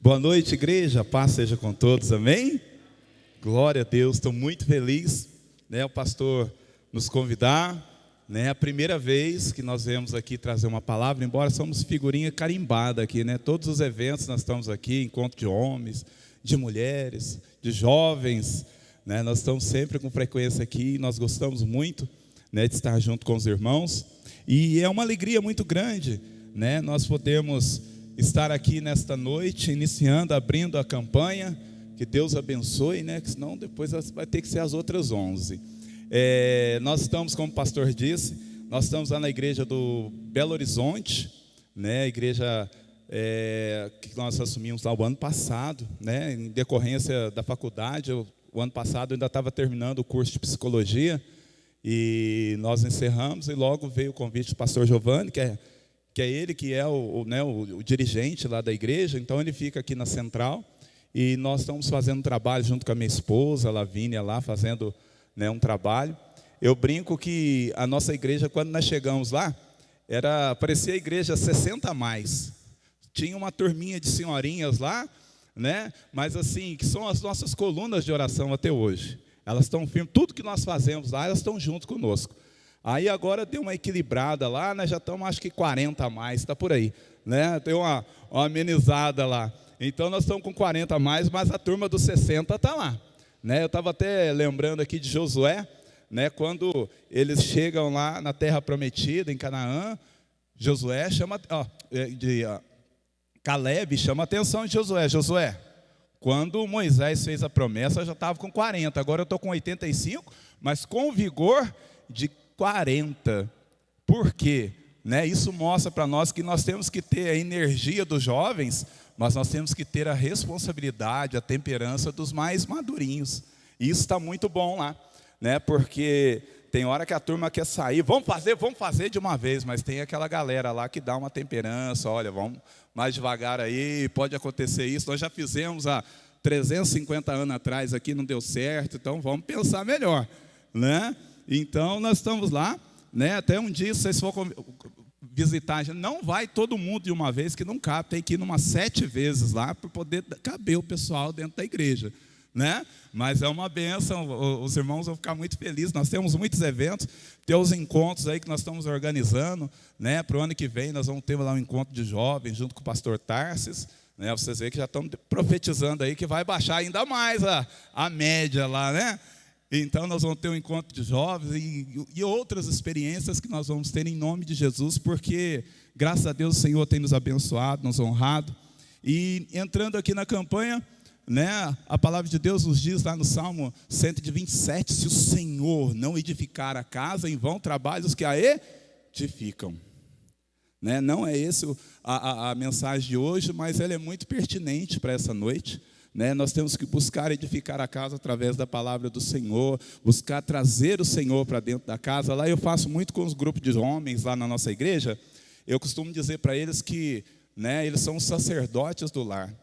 Boa noite, igreja. Paz seja com todos, amém? Glória a Deus, estou muito feliz, o pastor nos convidar, a primeira vez que nós viemos aqui trazer uma palavra, embora somos figurinha carimbada aqui, Todos os eventos nós estamos aqui, encontro de homens, de mulheres, de jovens, Nós estamos sempre com frequência aqui, nós gostamos muito, de estar junto com os irmãos, e é uma alegria muito grande, nós podemos estar aqui nesta noite, iniciando, abrindo a campanha. Que Deus abençoe, que senão depois vai ter que ser as outras 11. Nós estamos, como o pastor disse, nós estamos lá na igreja do Belo Horizonte, a igreja que nós assumimos lá o ano passado, em decorrência da faculdade. O ano passado eu ainda estava terminando o curso de psicologia, e nós encerramos, e logo veio o convite do pastor Giovanni, que é ele que é o dirigente lá da igreja. Então ele fica aqui na central, e nós estamos fazendo um trabalho junto com a minha esposa, a Lavínia, lá fazendo um trabalho. Eu brinco que a nossa igreja, quando nós chegamos lá, parecia a igreja 60 a mais. Tinha uma turminha de senhorinhas lá, mas assim, que são as nossas colunas de oração até hoje. Elas estão firmes, tudo que nós fazemos lá, elas estão junto conosco. Aí agora deu uma equilibrada lá, nós já estamos acho que 40 a mais, está por aí, Deu uma amenizada lá. Então nós estamos com 40 a mais, mas a turma dos 60 está lá, Eu estava até lembrando aqui de Josué, quando eles chegam lá na terra prometida, em Canaã. Josué Caleb chama a atenção de Josué. Josué, quando Moisés fez a promessa, eu já estava com 40, agora eu estou com 85, mas com vigor de 40. Por quê? Isso mostra para nós que nós temos que ter a energia dos jovens, mas nós temos que ter a responsabilidade, a temperança dos mais madurinhos. E isso está muito bom lá, porque tem hora que a turma quer sair, vamos fazer de uma vez, mas tem aquela galera lá que dá uma temperança. Olha, vamos mais devagar aí, pode acontecer isso. Nós já fizemos há 350 anos atrás aqui, não deu certo, então vamos pensar melhor, Então nós estamos lá, até um dia, se vocês forem visitar, não vai todo mundo de uma vez, que não cabe, tem que ir umas 7 vezes lá, para poder caber o pessoal dentro da igreja, Mas é uma bênção, os irmãos vão ficar muito felizes. Nós temos muitos eventos, tem os encontros aí que nós estamos organizando, para o ano que vem nós vamos ter lá um encontro de jovens, junto com o pastor Tarsis, Vocês veem que já estamos profetizando aí que vai baixar ainda mais a média lá, Então nós vamos ter um encontro de jovens e outras experiências que nós vamos ter em nome de Jesus, porque graças a Deus o Senhor tem nos abençoado, nos honrado. E entrando aqui na campanha, a palavra de Deus nos diz lá no Salmo 127, se o Senhor não edificar a casa, em vão trabalham os que a edificam. Não é esse a mensagem de hoje, mas ela é muito pertinente para essa noite. Nós temos que buscar edificar a casa através da palavra do Senhor, buscar trazer o Senhor para dentro da casa. Lá eu faço muito com os grupos de homens lá na nossa igreja. Eu costumo dizer para eles que eles são os sacerdotes do lar.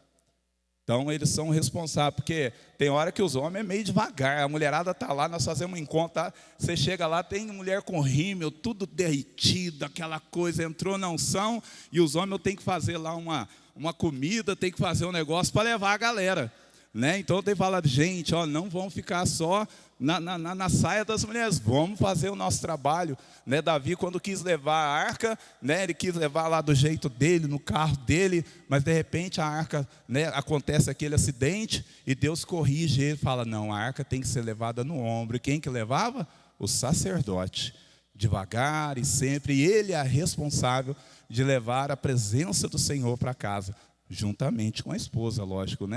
Então eles são responsáveis, porque tem hora que os homens é meio devagar, a mulherada está lá, nós fazemos um encontro, tá? Você chega lá, tem mulher com rímel, tudo derretido, aquela coisa, entrou na unção, e os homens têm que fazer lá uma comida, tem que fazer um negócio para levar a galera, Então tem que falar, gente, não vamos ficar só na saia das mulheres, vamos fazer o nosso trabalho, Davi, quando quis levar a arca, ele quis levar lá do jeito dele, no carro dele, mas de repente a arca, acontece aquele acidente, e Deus corrige ele, fala, não, a arca tem que ser levada no ombro. E quem que levava? O sacerdote, devagar e sempre, e ele é responsável de levar a presença do Senhor para casa, juntamente com a esposa, lógico,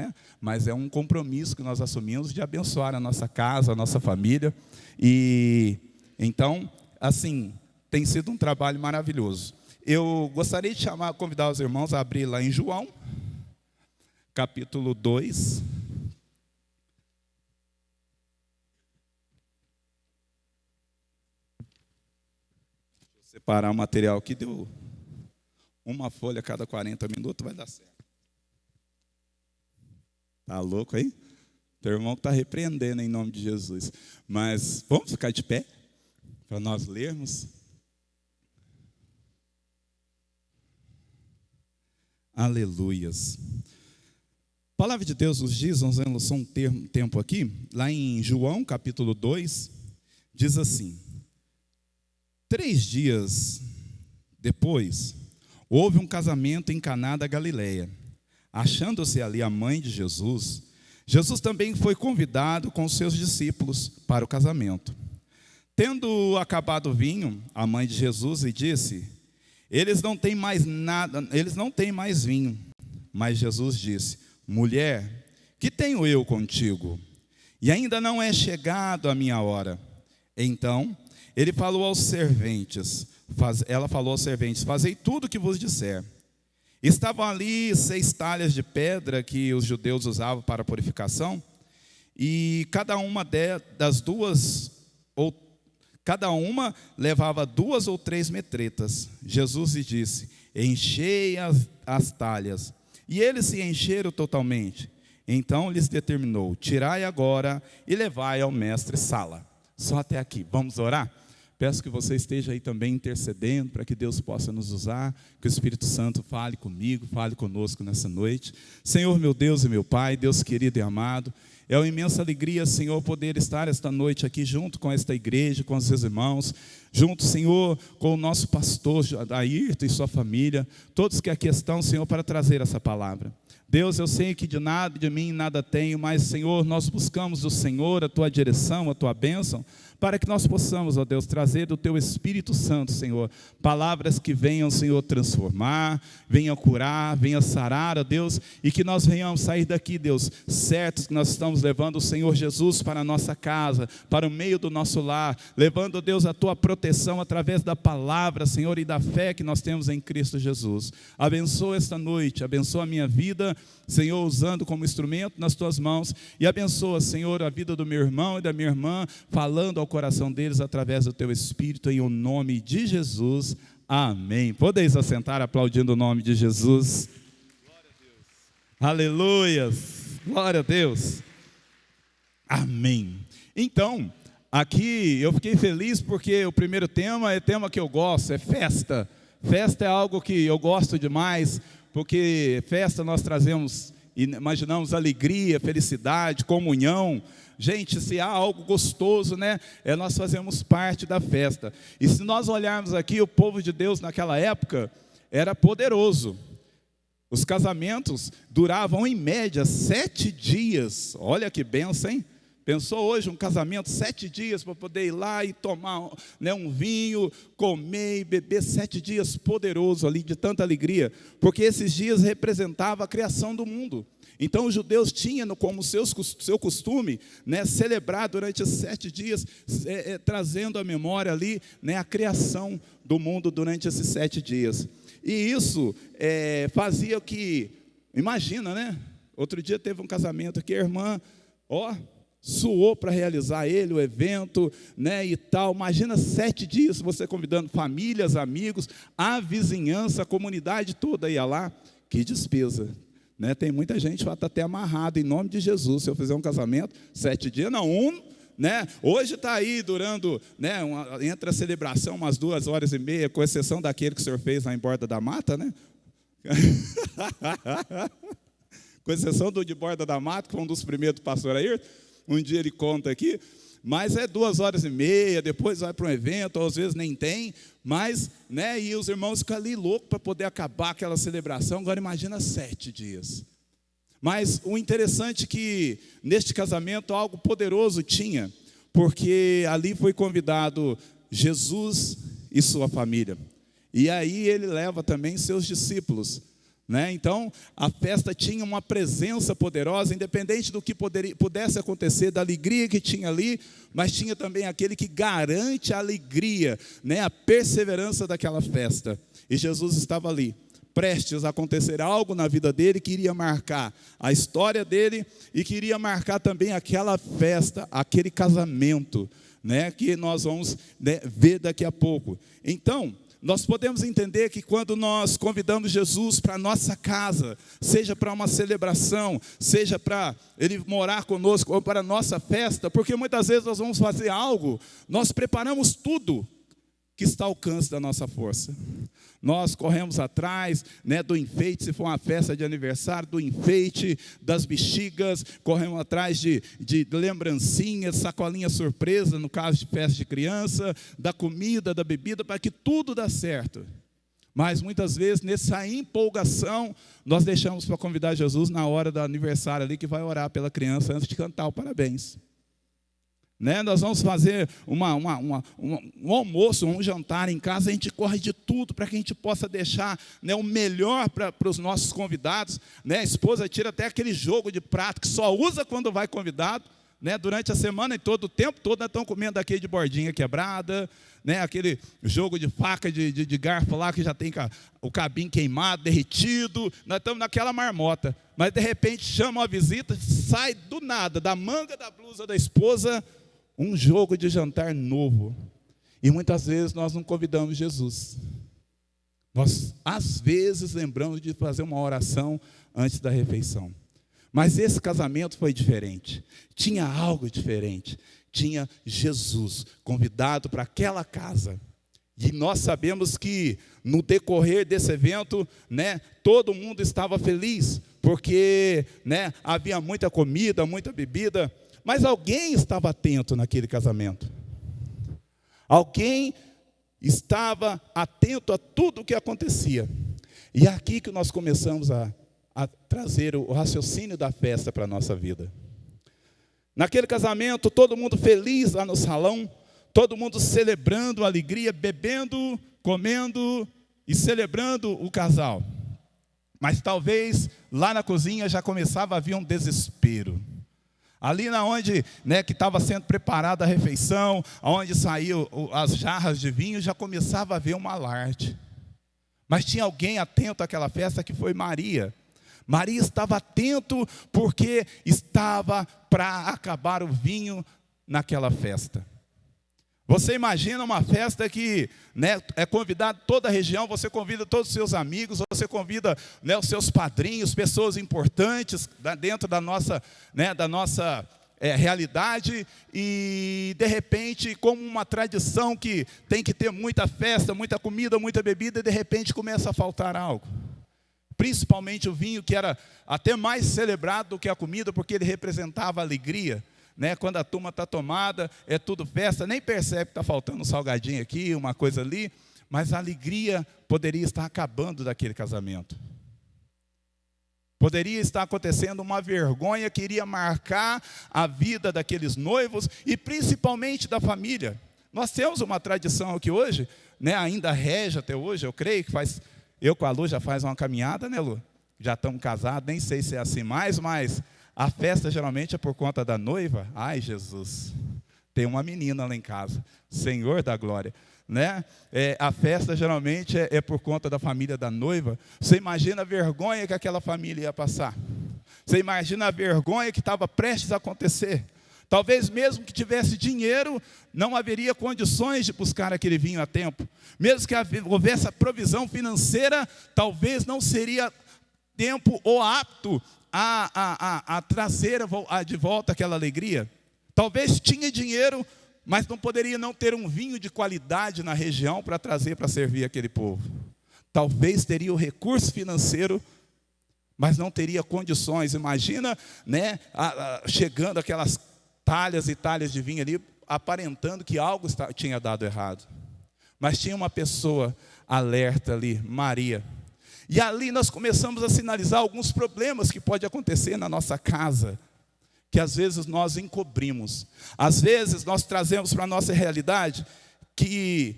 Mas é um compromisso que nós assumimos de abençoar a nossa casa, a nossa família. E então, assim, tem sido um trabalho maravilhoso. Eu gostaria de convidar os irmãos a abrir lá em João, capítulo 2. Deixa eu separar o material aqui, deu uma folha a cada 40 minutos, vai dar certo. Tá louco aí? Teu irmão que está repreendendo em nome de Jesus. Mas vamos ficar de pé para nós lermos. Aleluias. palavra de Deus nos diz, vamos ver só um tempo aqui, lá em João capítulo 2, diz assim: 3 dias depois, houve um casamento em Caná da Galileia. Achando-se ali a mãe de Jesus, Jesus também foi convidado com os seus discípulos para o casamento. Tendo acabado o vinho, a mãe de Jesus lhe disse: eles não têm mais nada, eles não têm mais vinho. Mas Jesus disse: mulher, que tenho eu contigo? E ainda não é chegado a minha hora. Então, ela falou aos serventes: fazei tudo o que vos disser. Estavam ali 6 talhas de pedra que os judeus usavam para purificação, e cada uma levava 2 ou 3 metretas. Jesus lhe disse: enchei as talhas. E eles se encheram totalmente. Então lhes determinou: tirai agora e levai ao mestre Sala. Só até aqui, vamos orar? Peço que você esteja aí também intercedendo para que Deus possa nos usar, que o Espírito Santo fale comigo, fale conosco nessa noite. Senhor, meu Deus e meu Pai, Deus querido e amado, é uma imensa alegria, Senhor, poder estar esta noite aqui junto com esta igreja, com os seus irmãos, junto, Senhor, com o nosso pastor Ayrton e sua família, todos que aqui estão, Senhor, para trazer essa palavra. Deus, eu sei que de mim nada tenho, mas, Senhor, nós buscamos do Senhor a Tua direção, a Tua bênção, para que nós possamos, ó Deus, trazer do Teu Espírito Santo, Senhor, palavras que venham, Senhor, transformar, venham curar, venham sarar, ó Deus, e que nós venhamos sair daqui, Deus, certos que nós estamos levando o Senhor Jesus para a nossa casa, para o meio do nosso lar, levando, ó Deus, a Tua proteção através da palavra, Senhor, e da fé que nós temos em Cristo Jesus. Abençoa esta noite, abençoa a minha vida, Senhor, usando como instrumento nas Tuas mãos, e abençoa, Senhor, a vida do meu irmão e da minha irmã, falando ao coração deles através do Teu Espírito, em o nome de Jesus, amém. Podeis assentar aplaudindo o nome de Jesus. Glória a Deus. Aleluias, glória a Deus, amém. Então, aqui eu fiquei feliz porque o primeiro tema é tema que eu gosto, é festa. Festa é algo que eu gosto demais, porque festa nós trazemos, imaginamos alegria, felicidade, comunhão. Gente, se há algo gostoso, né, nós fazemos parte da festa. E se nós olharmos aqui, o povo de Deus naquela época era poderoso. Os casamentos duravam em média 7 dias. Olha que benção, hein? Pensou hoje um casamento, 7 dias para poder ir lá e tomar, né, um vinho, comer e beber, 7 dias poderoso ali, de tanta alegria, porque esses dias representavam a criação do mundo. Então os judeus tinham como seu costume, né, celebrar durante esses 7 dias, trazendo à memória ali, né, a criação do mundo durante esses 7 dias. E isso fazia que, imagina, né? Outro dia teve um casamento aqui, a irmã, suou para realizar o evento, né, e tal. Imagina 7 dias você convidando famílias, amigos, a vizinhança, a comunidade toda ia lá. Que despesa, né? Tem muita gente que está até amarrado em nome de Jesus. Se eu fizer um casamento, 7 dias, não, né? Hoje está aí durando, né, entre a celebração umas 2h30, com exceção daquele que o senhor fez lá em Borda da Mata, né? Com exceção do de Borda da Mata, que foi um dos primeiros do pastor Ayrton. Um dia ele conta aqui, mas 2h30, depois vai para um evento, ou às vezes nem tem, mas, né, e os irmãos ficam ali loucos para poder acabar aquela celebração. Agora imagina 7 dias. Mas o interessante é que neste casamento algo poderoso tinha, porque ali foi convidado Jesus e sua família, e aí ele leva também seus discípulos, né? Então a festa tinha uma presença poderosa, independente do que pudesse acontecer, da alegria que tinha ali, mas tinha também aquele que garante a alegria, né? A perseverança daquela festa. E Jesus estava ali, prestes a acontecer algo na vida dele, que iria marcar a história dele e que iria marcar também aquela festa, aquele casamento, né? Que nós vamos, né, ver daqui a pouco. Então nós podemos entender que quando nós convidamos Jesus para a nossa casa, seja para uma celebração, seja para Ele morar conosco, ou para a nossa festa, porque muitas vezes nós vamos fazer algo, nós preparamos tudo, que está ao alcance da nossa força. Nós corremos atrás, né, do enfeite, se for uma festa de aniversário, do enfeite, das bexigas, corremos atrás de lembrancinhas, sacolinha surpresa, no caso de festa de criança, da comida, da bebida, para que tudo dê certo. Mas muitas vezes, nessa empolgação, nós deixamos para convidar Jesus na hora do aniversário ali, que vai orar pela criança antes de cantar o parabéns. Né? Nós vamos fazer um almoço, um jantar em casa, a gente corre de tudo para que a gente possa deixar, né, o melhor para os nossos convidados. Né? A esposa tira até aquele jogo de prato que só usa quando vai convidado. Né? Durante a semana e todo o tempo todo, nós estamos comendo aquele de bordinha quebrada, né? Aquele jogo de faca, de garfo lá, que já tem o cabinho queimado, derretido. Nós estamos naquela marmota. Mas de repente chama uma visita, sai do nada, da manga da blusa da esposa, um jogo de jantar novo. E muitas vezes nós não convidamos Jesus. Nós, às vezes, lembramos de fazer uma oração antes da refeição. Mas esse casamento foi diferente. Tinha algo diferente. Tinha Jesus convidado para aquela casa. E nós sabemos que no decorrer desse evento, né, todo mundo estava feliz, porque, né, havia muita comida, muita bebida. Mas alguém estava atento naquele casamento. Alguém estava atento a tudo o que acontecia. E é aqui que nós começamos a trazer o raciocínio da festa para a nossa vida. Naquele casamento, todo mundo feliz lá no salão, todo mundo celebrando a alegria, bebendo, comendo e celebrando o casal. Mas talvez lá na cozinha já começava a haver um desespero. Ali na onde, né, que estava sendo preparada a refeição, onde saíam as jarras de vinho, já começava a haver um alarde. Mas tinha alguém atento àquela festa, que foi Maria. Maria estava atento porque estava para acabar o vinho naquela festa. Você imagina uma festa que, né, é convidado toda a região, você convida todos os seus amigos, você convida, né, os seus padrinhos, pessoas importantes dentro da nossa, né, realidade, e de repente, como uma tradição que tem que ter muita festa, muita comida, muita bebida, e de repente começa a faltar algo. Principalmente o vinho, que era até mais celebrado do que a comida, porque ele representava alegria. Né? Quando a turma está tomada, é tudo festa, nem percebe que está faltando um salgadinho aqui, uma coisa ali, mas a alegria poderia estar acabando daquele casamento. Poderia estar acontecendo uma vergonha que iria marcar a vida daqueles noivos e principalmente da família. Nós temos uma tradição aqui hoje, né, ainda rege até hoje, eu creio que faz, eu com a Lu já faz uma caminhada, né, Lu? Já estamos casados, nem sei se é assim mais, mas a festa geralmente é por conta da noiva. Ai, Jesus, tem uma menina lá em casa, Senhor da glória, né? A festa geralmente é por conta da família da noiva. Você imagina a vergonha que aquela família ia passar. Você imagina a vergonha que estava prestes a acontecer. Talvez mesmo que tivesse dinheiro, não haveria condições de buscar aquele vinho a tempo. Mesmo que houvesse a provisão financeira, talvez não seria tempo ou apto a trazer de volta aquela alegria. Talvez tinha dinheiro, mas não poderia não ter um vinho de qualidade na região para trazer para servir aquele povo. Talvez teria o recurso financeiro, mas não teria condições. Imagina, né, chegando aquelas talhas e talhas de vinho ali, aparentando que algo tinha dado errado. Mas tinha uma pessoa alerta ali, Maria. E ali nós começamos a sinalizar alguns problemas que podem acontecer na nossa casa, que às vezes nós encobrimos. Às vezes nós trazemos para a nossa realidade, que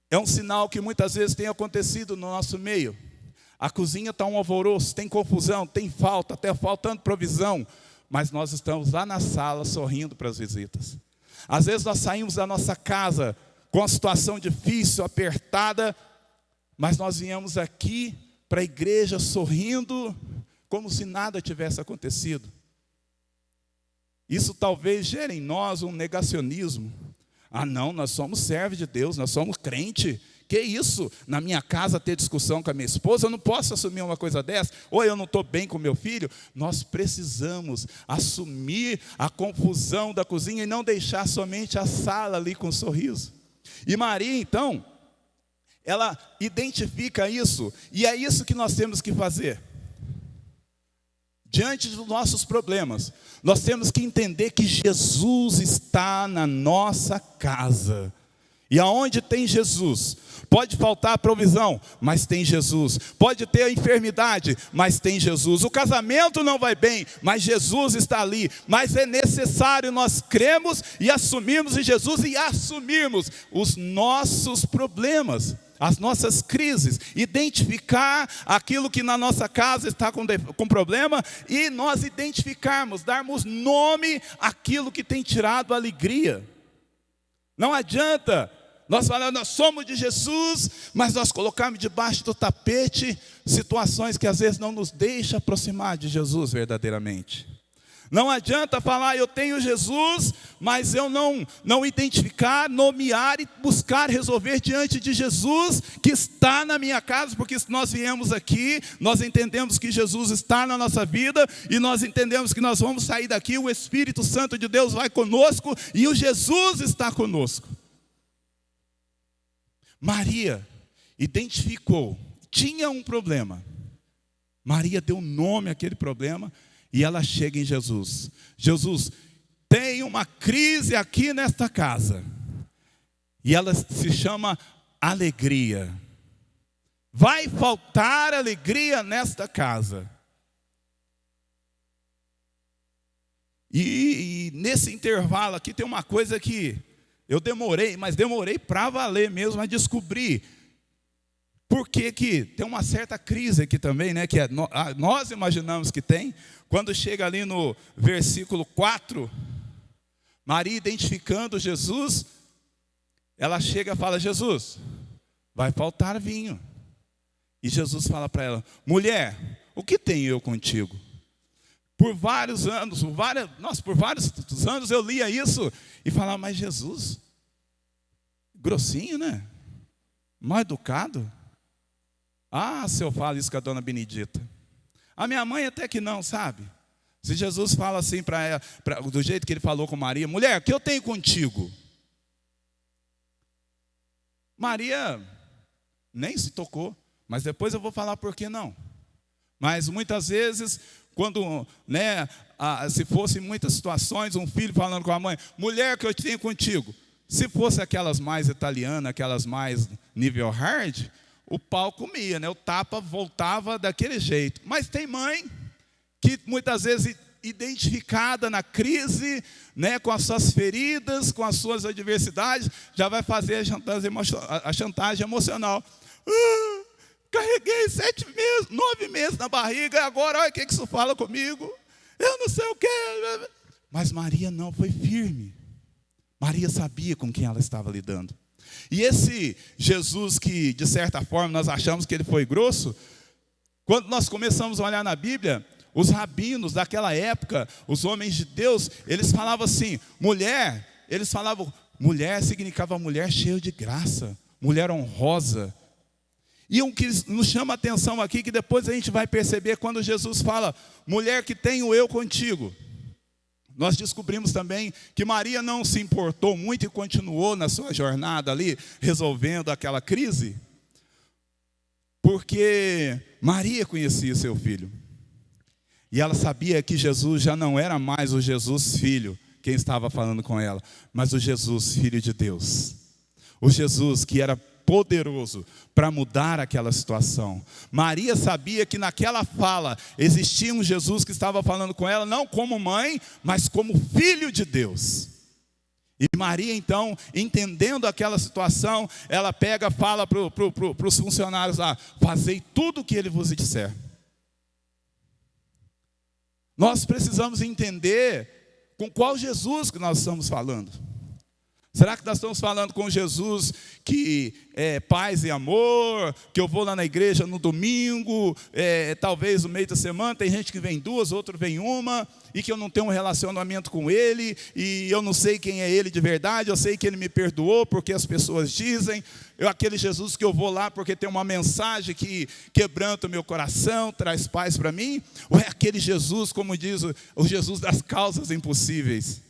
é um sinal que muitas vezes tem acontecido no nosso meio. A cozinha está um alvoroço, tem confusão, tem falta, até faltando provisão, mas nós estamos lá na sala sorrindo para as visitas. Às vezes nós saímos da nossa casa com uma situação difícil, apertada, mas nós viemos aqui para a igreja sorrindo, como se nada tivesse acontecido. Isso talvez gere em nós um negacionismo. Ah não, nós somos servos de Deus, nós somos crente. Que isso? Na minha casa ter discussão com a minha esposa, eu não posso assumir uma coisa dessa? Ou eu não estou bem com meu filho? Nós precisamos assumir a confusão da cozinha e não deixar somente a sala ali com um sorriso. E Maria, então, ela identifica isso, e é isso que nós temos que fazer. Diante dos nossos problemas, nós temos que entender que Jesus está na nossa casa. E aonde tem Jesus, pode faltar a provisão, mas tem Jesus. Pode ter a enfermidade, mas tem Jesus. O casamento não vai bem, mas Jesus está ali. Mas é necessário nós cremos e assumirmos em Jesus e assumirmos os nossos problemas, as nossas crises, identificar aquilo que na nossa casa está com problema e nós identificarmos, darmos nome àquilo que tem tirado a alegria. Não adianta nós falarmos, nós somos de Jesus, mas nós colocarmos debaixo do tapete situações que às vezes não nos deixam aproximar de Jesus verdadeiramente. Não adianta falar, eu tenho Jesus, mas eu não identificar, nomear e buscar resolver diante de Jesus que está na minha casa, porque se nós viemos aqui, nós entendemos que Jesus está na nossa vida, e nós entendemos que nós vamos sair daqui, o Espírito Santo de Deus vai conosco, e o Jesus está conosco. Maria identificou, tinha um problema. Maria deu nome àquele problema, e ela chega em Jesus. Jesus, tem uma crise aqui nesta casa. E ela se chama alegria. Vai faltar alegria nesta casa. E nesse intervalo aqui tem uma coisa que eu demorei, mas demorei para valer mesmo a descobrir. Por que tem uma certa crise aqui também, né? Que nós imaginamos que tem. Quando chega ali no versículo 4, Maria identificando Jesus, ela chega e fala, Jesus, vai faltar vinho. E Jesus fala para ela, mulher, o que tenho eu contigo? Por vários anos eu lia isso e falava, mas Jesus, grossinho, né? Mal educado. Ah, se eu falo isso com a dona Benedita. A minha mãe até que não, sabe? Se Jesus fala assim para ela, do jeito que ele falou com Maria, mulher, o que eu tenho contigo? Maria nem se tocou, mas depois eu vou falar por que não. Mas muitas vezes, quando, se fosse em muitas situações, um filho falando com a mãe, mulher, que eu tenho contigo. Se fosse aquelas mais italianas, aquelas mais nível hard, o pau comia, né? O tapa voltava daquele jeito. Mas tem mãe que muitas vezes identificada na crise, né, com as suas feridas, com as suas adversidades, já vai fazer a chantagem emocional. Carreguei 9 meses na barriga, agora olha o que isso fala comigo. Eu não sei o que. Mas Maria não, foi firme. Maria sabia com quem ela estava lidando. E esse Jesus que, de certa forma, nós achamos que ele foi grosso, quando nós começamos a olhar na Bíblia, os rabinos daquela época, os homens de Deus, eles falavam assim, mulher significava mulher cheia de graça, mulher honrosa. E o que nos chama a atenção aqui, que depois a gente vai perceber quando Jesus fala, mulher que tenho eu contigo. Nós descobrimos também que Maria não se importou muito e continuou na sua jornada ali, resolvendo aquela crise, porque Maria conhecia seu filho. E ela sabia que Jesus já não era mais o Jesus filho, quem estava falando com ela, mas o Jesus filho de Deus. O Jesus que era poderoso para mudar aquela situação. Maria sabia que naquela fala existia um Jesus que estava falando com ela, não como mãe, mas como filho de Deus. E Maria então, entendendo aquela situação, ela pega, fala para os funcionários lá, fazei tudo o que ele vos disser. Nós precisamos entender com qual Jesus que nós estamos falando. Será que nós estamos falando com Jesus que é paz e amor, que eu vou lá na igreja no domingo, talvez no meio da semana, tem gente que vem 2, outro vem 1, e que eu não tenho um relacionamento com ele, e eu não sei quem é ele de verdade, eu sei que ele me perdoou porque as pessoas dizem, aquele Jesus que eu vou lá porque tem uma mensagem que quebranta o meu coração, traz paz para mim, ou é aquele Jesus, como diz o Jesus das causas impossíveis?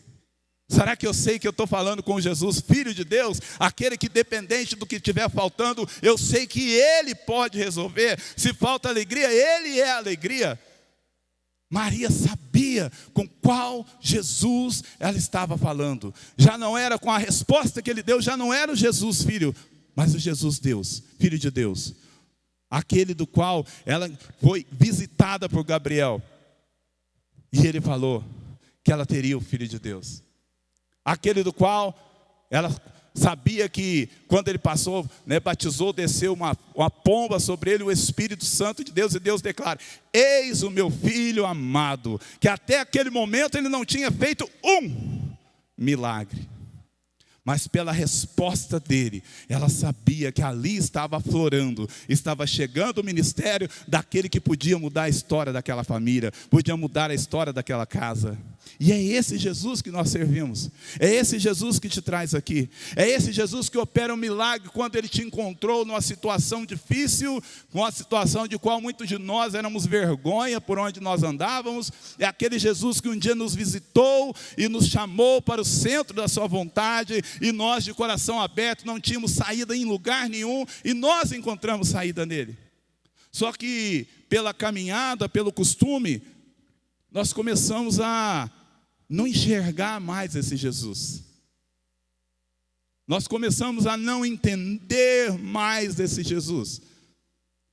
Será que eu sei que eu estou falando com Jesus, Filho de Deus, aquele que, dependente do que estiver faltando, eu sei que Ele pode resolver? Se falta alegria, Ele é a alegria. Maria sabia com qual Jesus ela estava falando. Já não era com a resposta que Ele deu, já não era o Jesus Filho, mas o Jesus Deus, Filho de Deus. Aquele do qual ela foi visitada por Gabriel. E ele falou que ela teria o Filho de Deus. Aquele do qual ela sabia que quando ele passou, batizou, desceu uma pomba sobre ele, o Espírito Santo de Deus, e Deus declara: eis o meu filho amado, que até aquele momento ele não tinha feito um milagre. Mas pela resposta dele, ela sabia que ali estava aflorando, estava chegando o ministério daquele que podia mudar a história daquela família, podia mudar a história daquela casa. E é esse Jesus que nós servimos, é esse Jesus que te traz aqui, é esse Jesus que opera um milagre quando Ele te encontrou numa situação difícil, uma situação de qual muitos de nós éramos vergonha por onde nós andávamos. É aquele Jesus que um dia nos visitou e nos chamou para o centro da sua vontade, e nós de coração aberto não tínhamos saída em lugar nenhum, e nós encontramos saída nele. Só que pela caminhada, pelo costume, nós começamos a não enxergar mais esse Jesus. Nós começamos a não entender mais desse Jesus.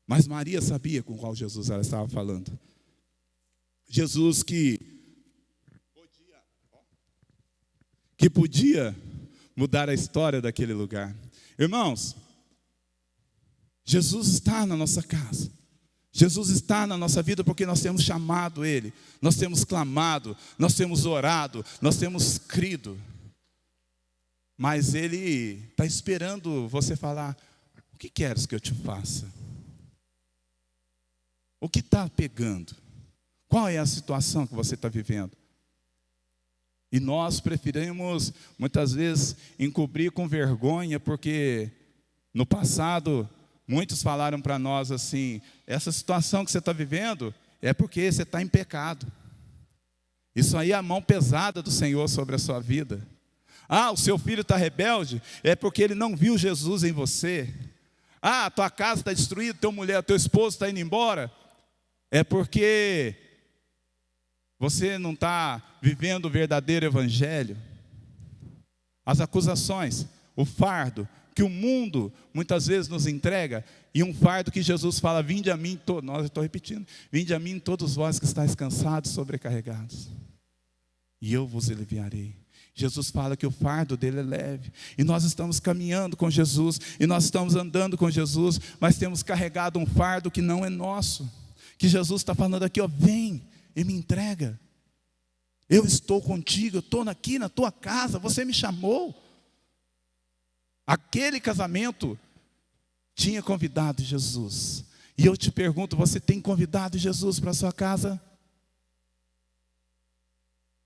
Mas Maria sabia com qual Jesus ela estava falando. Jesus que podia mudar a história daquele lugar. Irmãos, Jesus está na nossa casa. Jesus está na nossa vida porque nós temos chamado Ele, nós temos clamado, nós temos orado, nós temos crido. Mas Ele está esperando você falar: o que queres que eu te faça? O que está pegando? Qual é a situação que você está vivendo? E nós preferimos, muitas vezes, encobrir com vergonha, porque no passado muitos falaram para nós assim: essa situação que você está vivendo é porque você está em pecado. Isso aí é a mão pesada do Senhor sobre a sua vida. Ah, o seu filho está rebelde, é porque ele não viu Jesus em você. Ah, a tua casa está destruída, teu esposo está indo embora, é porque você não está vivendo o verdadeiro evangelho. As acusações, o fardo que o mundo muitas vezes nos entrega, e um fardo que Jesus fala: vinde a mim, nós estou repetindo, vinde a mim todos vós que estáis cansados e sobrecarregados, e eu vos aliviarei. Jesus fala que o fardo dele é leve, e nós estamos caminhando com Jesus, e nós estamos andando com Jesus, mas temos carregado um fardo que não é nosso, que Jesus está falando aqui: ó, vem e me entrega, eu estou contigo, eu estou aqui na tua casa, você me chamou. Aquele casamento tinha convidado Jesus, e eu te pergunto: você tem convidado Jesus para a sua casa?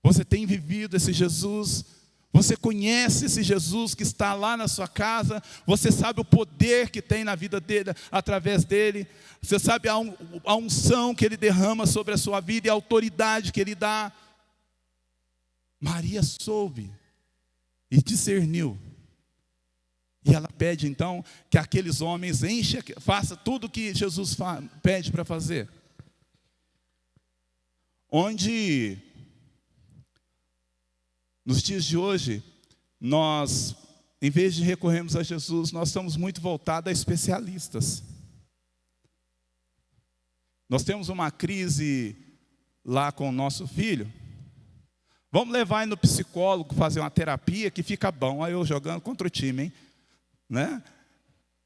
Você tem vivido esse Jesus? Você conhece esse Jesus que está lá na sua casa? Você sabe o poder que tem na vida dele, através dele? Você sabe a unção que ele derrama sobre a sua vida e a autoridade que ele dá? Maria soube e discerniu. E ela pede então que aqueles homens faça tudo o que Jesus pede para fazer. Onde, nos dias de hoje, nós, em vez de recorrermos a Jesus, nós estamos muito voltados a especialistas. Nós temos uma crise lá com o nosso filho. Vamos levar ele no psicólogo, fazer uma terapia que fica bom. Aí eu jogando contra o time, hein? Né?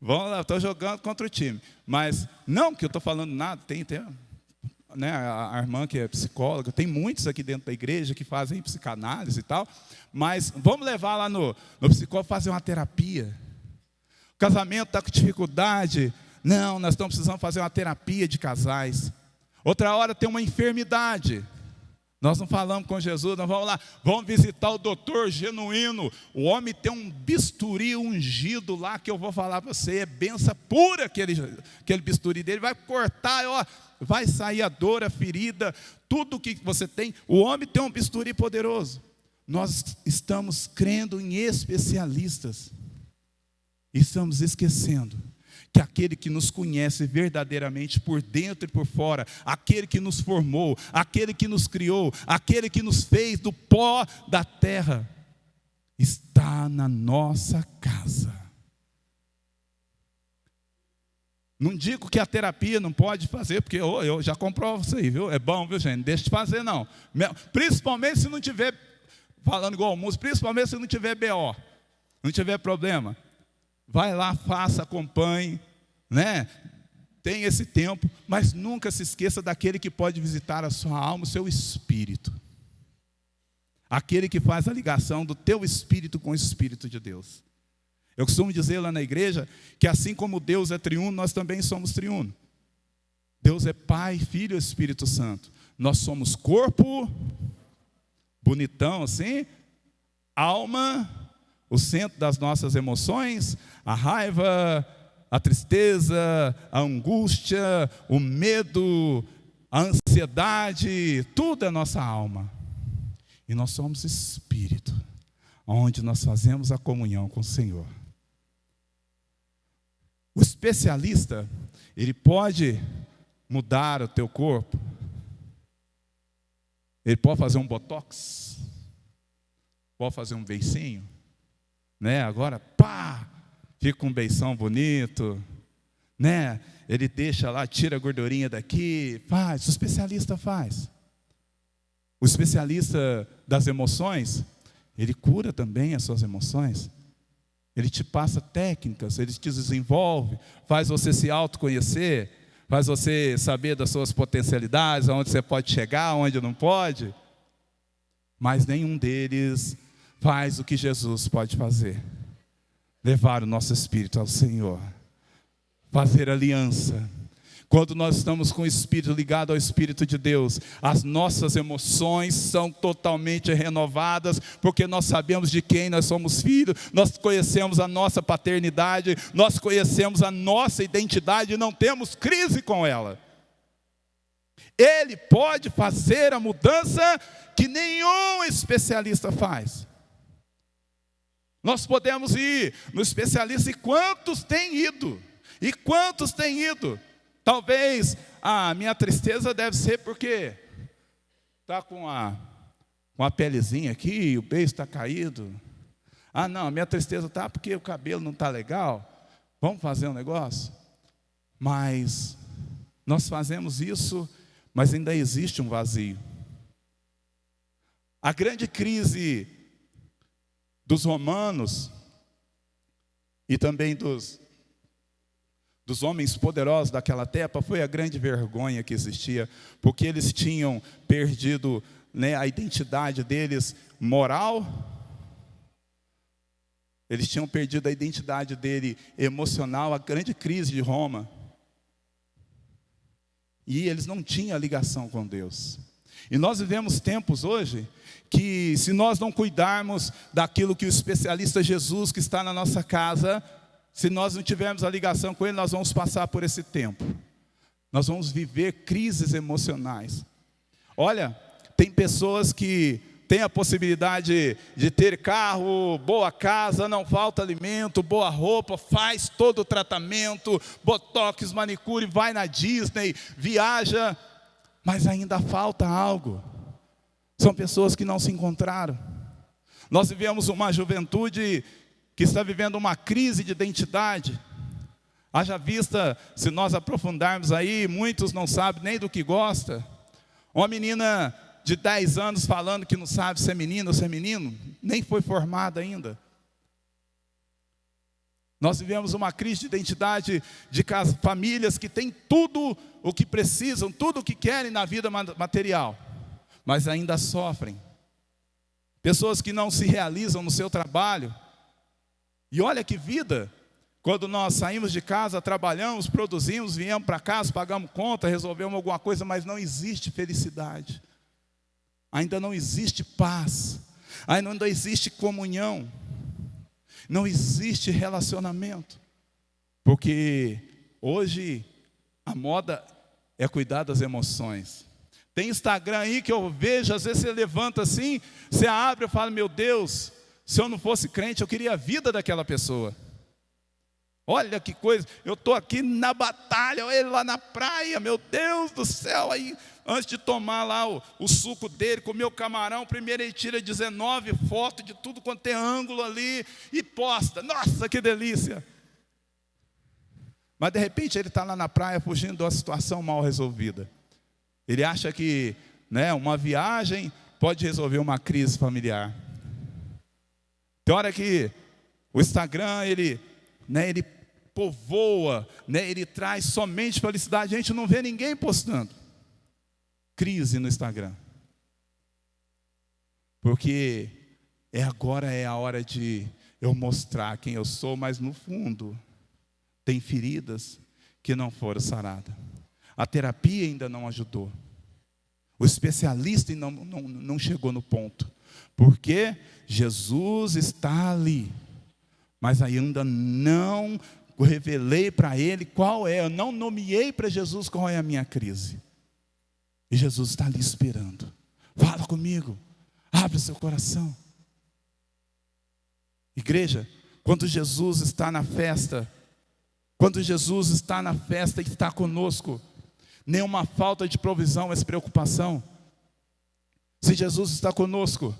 Vamos lá, estou jogando contra o time. Mas não que eu estou falando nada, tem né, a irmã que é psicóloga, tem muitos aqui dentro da igreja que fazem psicanálise e tal, mas vamos levar lá no psicólogo fazer uma terapia. O casamento está com dificuldade, não, nós estamos precisando fazer uma terapia de casais. Outra hora tem uma enfermidade, nós não falamos com Jesus, nós vamos lá, vamos visitar o doutor genuíno. O homem tem um bisturi ungido lá, que eu vou falar para você, é benção pura aquele bisturi dele, vai cortar, ó, vai sair a dor, a ferida, tudo que você tem. O homem tem um bisturi poderoso. nós estamos crendo em especialistas. E estamos esquecendo que aquele que nos conhece verdadeiramente por dentro e por fora, aquele que nos formou, aquele que nos criou, aquele que nos fez do pó da terra, está na nossa casa. Não digo que a terapia não pode fazer, porque eu já comprovo isso aí, viu? É bom, viu, gente? Não deixa de fazer, não. Principalmente se não tiver, falando igual o músico, principalmente se não tiver BO, não tiver problema. Vai lá, faça, acompanhe, né? Tem esse tempo, mas nunca se esqueça daquele que pode visitar a sua alma, o seu espírito. Aquele que faz a ligação do teu espírito com o Espírito de Deus. Eu costumo dizer lá na igreja que assim como Deus é triuno, nós também somos triuno. Deus é Pai, Filho e Espírito Santo. Nós somos corpo, bonitão assim, alma, o centro das nossas emoções, a raiva, a tristeza, a angústia, o medo, a ansiedade, tudo é nossa alma. E nós somos espírito, onde nós fazemos a comunhão com o Senhor. O especialista, ele pode mudar o teu corpo. Ele pode fazer um botox, pode fazer um beicinho, né? Agora, pá, fica com um beição bonito, né? Ele deixa lá, tira a gordurinha daqui, faz, o especialista faz. O especialista das emoções, ele cura também as suas emoções. Ele te passa técnicas, ele te desenvolve, faz você se autoconhecer, faz você saber das suas potencialidades, aonde você pode chegar, aonde não pode. Mas nenhum deles faz o que Jesus pode fazer. Levar o nosso espírito ao Senhor. Fazer aliança. Quando nós estamos com o Espírito ligado ao Espírito de Deus, as nossas emoções são totalmente renovadas, porque nós sabemos de quem nós somos filhos, nós conhecemos a nossa paternidade, nós conhecemos a nossa identidade e não temos crise com ela. Ele pode fazer a mudança que nenhum especialista faz. Nós podemos ir no especialista, e quantos têm ido? E quantos têm ido? Talvez a minha tristeza deve ser porque está com a pelezinha aqui, o beiço está caído. Ah, não, a minha tristeza está porque o cabelo não está legal. Vamos fazer um negócio? Mas nós fazemos isso, mas ainda existe um vazio. A grande crise dos romanos e também dos homens poderosos daquela terra foi a grande vergonha que existia, porque eles tinham perdido, né, a identidade deles moral, eles tinham perdido a identidade dele emocional, a grande crise de Roma, e eles não tinham ligação com Deus. E nós vivemos tempos hoje que, se nós não cuidarmos daquilo que o especialista Jesus que está na nossa casa, se nós não tivermos a ligação com Ele, nós vamos passar por esse tempo. Nós vamos viver crises emocionais. Olha, tem pessoas que têm a possibilidade de ter carro, boa casa, não falta alimento, boa roupa, faz todo o tratamento, botox, manicure, vai na Disney, viaja, mas ainda falta algo. São pessoas que não se encontraram. Nós vivemos uma juventude que está vivendo uma crise de identidade. Haja vista, se nós aprofundarmos aí, muitos não sabem nem do que gosta. Uma menina de 10 anos falando que não sabe se é menino ou se é menino, nem foi formada ainda. Nós vivemos uma crise de identidade de famílias que têm tudo o que precisam, tudo o que querem na vida material, mas ainda sofrem. Pessoas que não se realizam no seu trabalho. E olha que vida, quando nós saímos de casa, trabalhamos, produzimos, viemos para casa, pagamos conta, resolvemos alguma coisa, mas não existe felicidade. Ainda não existe paz, ainda não existe comunhão, não existe relacionamento. Porque hoje a moda é cuidar das emoções. Tem Instagram aí que eu vejo, às vezes você levanta assim, você abre e fala, meu Deus, se eu não fosse crente, eu queria a vida daquela pessoa. Olha que coisa, eu estou aqui na batalha, olha ele lá na praia, meu Deus do céu. Aí, antes de tomar lá o suco dele, comer o camarão, primeiro ele tira 19 fotos de tudo quanto tem ângulo ali e posta. Nossa, que delícia! Mas de repente ele está lá na praia fugindo de uma situação mal resolvida. Ele acha que, né, uma viagem pode resolver uma crise familiar. Tem hora que o Instagram, ele povoa, né, ele traz somente felicidade. A gente não vê ninguém postando crise no Instagram. Porque agora é a hora de eu mostrar quem eu sou, mas no fundo tem feridas que não foram saradas. A terapia ainda não ajudou. O especialista ainda não chegou no ponto. Porque Jesus está ali. Mas ainda não revelei para ele qual é. Eu não nomeei para Jesus qual é a minha crise. E Jesus está ali esperando. Fala comigo. Abre o seu coração. Igreja, quando Jesus está na festa, e está conosco, nenhuma falta de provisão é preocupação. Se Jesus está conosco,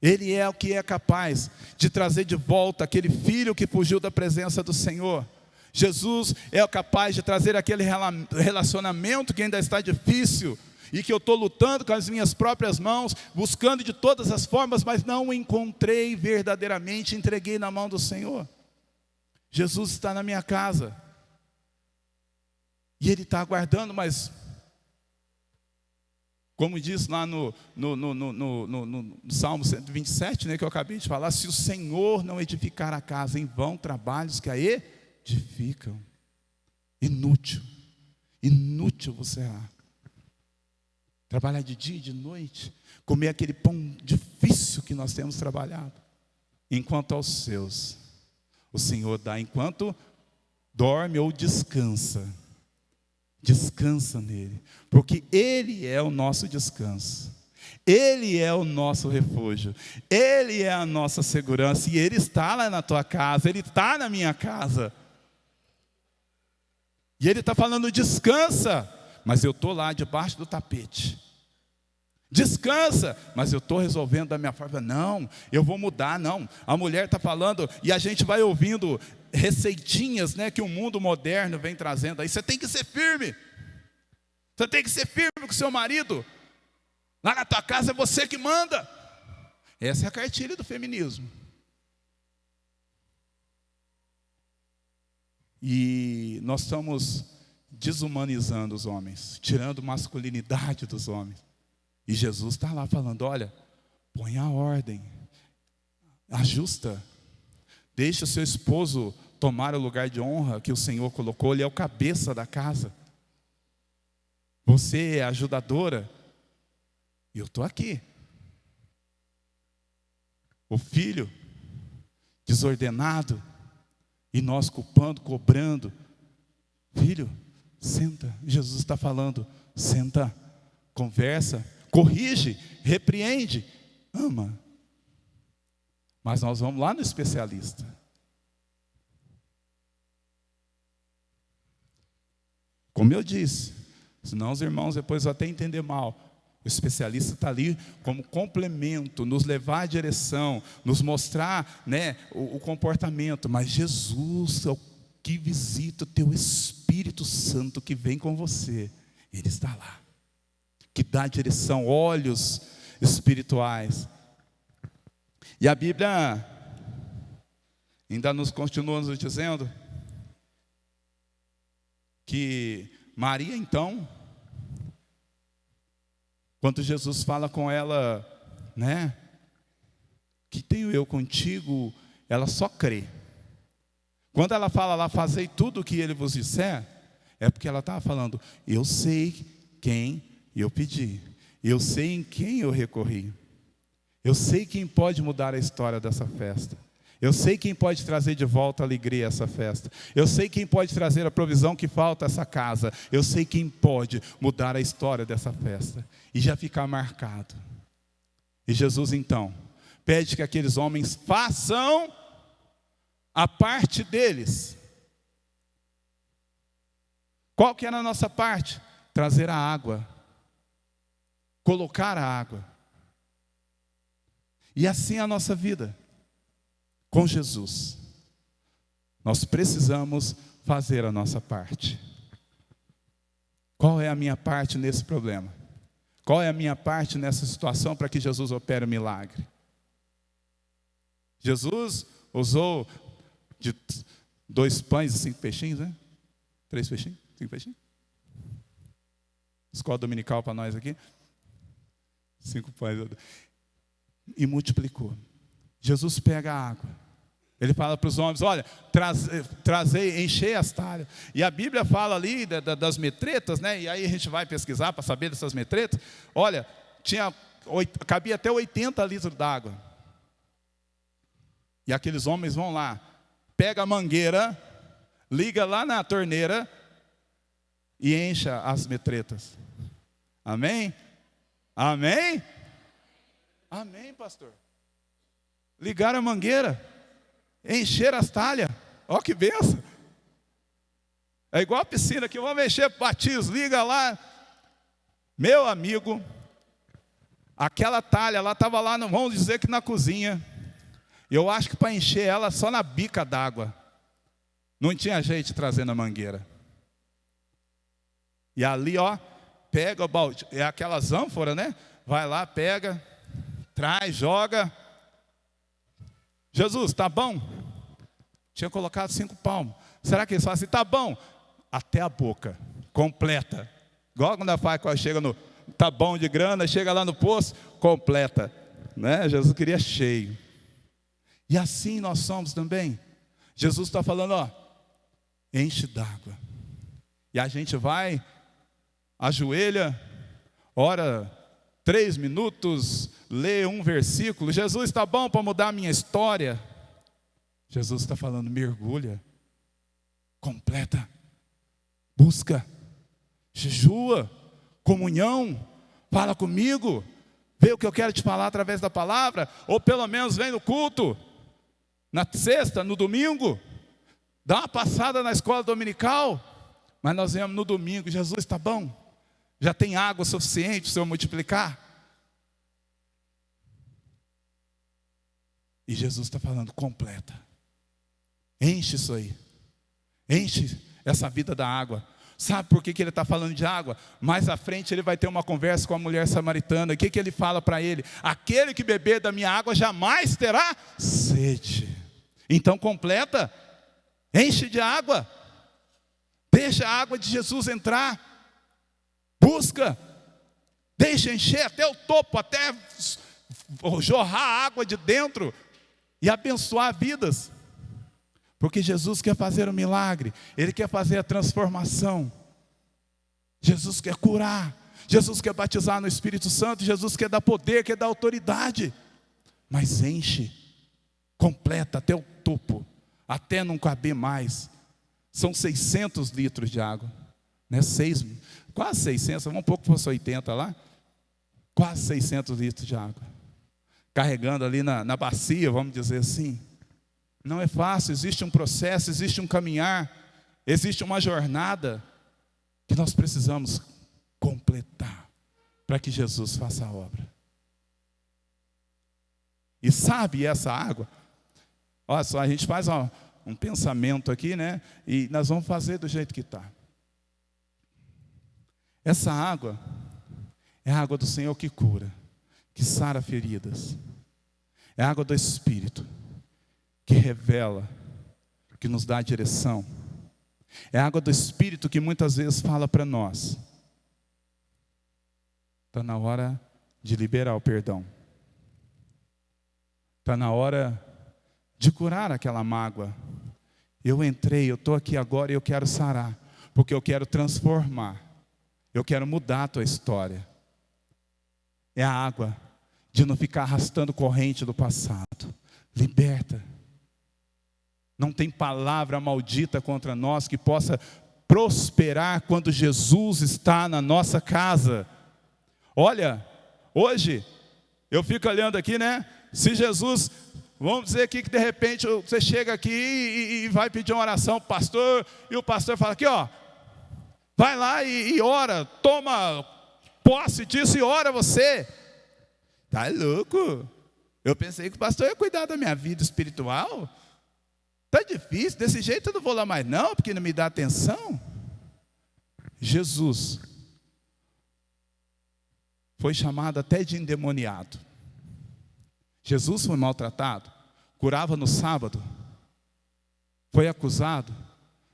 Ele é o que é capaz de trazer de volta aquele filho que fugiu da presença do Senhor. Jesus é capaz de trazer aquele relacionamento que ainda está difícil e que eu estou lutando com as minhas próprias mãos, buscando de todas as formas, mas não encontrei verdadeiramente, entreguei na mão do Senhor. Jesus está na minha casa e Ele está aguardando, mas como diz lá no Salmo 127, né, que eu acabei de falar, se o Senhor não edificar a casa, em vão trabalhos que a edificam. Inútil você será. Trabalhar de dia e de noite, comer aquele pão difícil que nós temos trabalhado. Enquanto aos seus, o Senhor dá enquanto dorme ou descansa. Descansa nele, porque Ele é o nosso descanso, Ele é o nosso refúgio, Ele é a nossa segurança, e Ele está lá na tua casa, Ele está na minha casa, e Ele está falando, descansa, mas eu estou lá debaixo do tapete. Descansa, mas eu estou resolvendo da minha forma. Não, eu vou mudar, não. A mulher está falando, e a gente vai ouvindo receitinhas, né, que o mundo moderno vem trazendo. Aí você tem que ser firme. Você tem que ser firme com o seu marido. Lá na tua casa é você que manda. Essa é a cartilha do feminismo. E nós estamos desumanizando os homens, tirando masculinidade dos homens. E Jesus está lá falando, olha, põe a ordem, ajusta, deixa o seu esposo tomar o lugar de honra que o Senhor colocou, ele é o cabeça da casa. Você é a ajudadora, e eu estou aqui. O filho desordenado, e nós culpando, cobrando. Filho, senta, Jesus está falando, senta, conversa, corrige, repreende, ama. Mas nós vamos lá no especialista. Como eu disse, senão os irmãos depois vão até entender mal. O especialista está ali como complemento, nos levar à direção, nos mostrar, né, o comportamento. Mas Jesus é o que visita o teu Espírito Santo que vem com você. Ele está lá, que dá direção, olhos espirituais. E a Bíblia ainda nos continua nos dizendo que Maria, então, quando Jesus fala com ela, né, que tenho eu contigo, ela só crê. Quando ela fala lá, fazei tudo o que ele vos disser, é porque ela estava falando, eu sei quem eu pedi, eu sei em quem eu recorri, eu sei quem pode mudar a história dessa festa. Eu sei quem pode trazer de volta a alegria a essa festa. Eu sei quem pode trazer a provisão que falta a essa casa. Eu sei quem pode mudar a história dessa festa e já ficar marcado. E Jesus então pede que aqueles homens façam a parte deles. Qual que era a nossa parte? Trazer a água, colocar a água. E assim é a nossa vida com Jesus. Nós precisamos fazer a nossa parte. Qual é a minha parte nesse problema? Qual é a minha parte nessa situação para que Jesus opere o milagre? Jesus usou de 2 pães e 5 peixinhos, né? 3 peixinhos? 5 peixinhos? Escola dominical para nós aqui. 5 pães. E multiplicou. Jesus pega a água. Ele fala para os homens, olha, trazei, enchei as talhas. E a Bíblia fala ali das metretas, né? E aí a gente vai pesquisar para saber dessas metretas. Olha, cabia até 80 litros d'água. E aqueles homens vão lá, pega a mangueira, liga lá na torneira e encha as metretas. Amém? Amém? Amém, pastor. Ligaram a mangueira, encheram as talhas. Ó que benção. É igual a piscina que vamos encher batismo, liga lá. Meu amigo, aquela talha lá estava lá, vamos dizer que na cozinha. Eu acho que para encher ela só na bica d'água. Não tinha jeito de trazer na mangueira. E ali, ó, pega o balde, é aquelas ânforas, né? Vai lá, pega, traz, joga. Jesus, tá bom? Tinha colocado 5 palmos. Será que eles falam assim, tá bom? Até a boca, completa. Igual quando a faca chega no, tá bom de grana, chega lá no poço, completa. Né? Jesus queria cheio. E assim nós somos também. Jesus está falando, ó, enche d'água. E a gente vai, ajoelha, ora 3 minutos, lê um versículo. Jesus, está bom para mudar a minha história? Jesus está falando, mergulha, completa, busca, jejua, comunhão, fala comigo, vê o que eu quero te falar através da palavra, ou pelo menos vem no culto, na sexta, no domingo, dá uma passada na escola dominical, mas nós viemos no domingo. Jesus, está bom? Já tem água suficiente, o Senhor multiplicar? E Jesus está falando, completa. Enche isso aí. Enche essa vida da água. Sabe por que ele está falando de água? Mais à frente ele vai ter uma conversa com a mulher samaritana. O que ele fala para ele? Aquele que beber da minha água jamais terá sede. Então completa. Enche de água. Deixa a água de Jesus entrar. Busca. Deixa encher até o topo, até jorrar a água de dentro e abençoar vidas. Porque Jesus quer fazer um milagre. Ele quer fazer a transformação. Jesus quer curar. Jesus quer batizar no Espírito Santo. Jesus quer dar poder, quer dar autoridade. Mas enche. Completa até o topo. Até não caber mais. São 600 litros de água. Né? Quase 600. Vamos um pouco fosse 80 lá. Quase 600 litros de água. Carregando ali na bacia, vamos dizer assim. Não é fácil, existe um processo, existe um caminhar, existe uma jornada que nós precisamos completar para que Jesus faça a obra. E sabe essa água? Olha só, a gente faz um pensamento aqui, né? E nós vamos fazer do jeito que está. Essa água é a água do Senhor que cura, que sara feridas. É a água do Espírito, que revela, que nos dá a direção. É a água do Espírito que muitas vezes fala para nós. Está na hora de liberar o perdão. Está na hora de curar aquela mágoa. Eu entrei, eu estou aqui agora e eu quero sarar. Porque eu quero transformar. Eu quero mudar a tua história. É a água de não ficar arrastando corrente do passado. Liberta. Não tem palavra maldita contra nós que possa prosperar quando Jesus está na nossa casa. Olha, hoje, eu fico olhando aqui, né? Se Jesus, vamos dizer aqui que de repente você chega aqui e vai pedir uma oração para o pastor, e o pastor fala aqui, ó, vai lá e ora, toma posse disso e ora você. Tá louco? Eu pensei que o pastor ia cuidar da minha vida espiritual. Tá difícil, desse jeito eu não vou lá mais não, porque não me dá atenção. Jesus foi chamado até de endemoniado. Jesus foi maltratado, curava no sábado, foi acusado.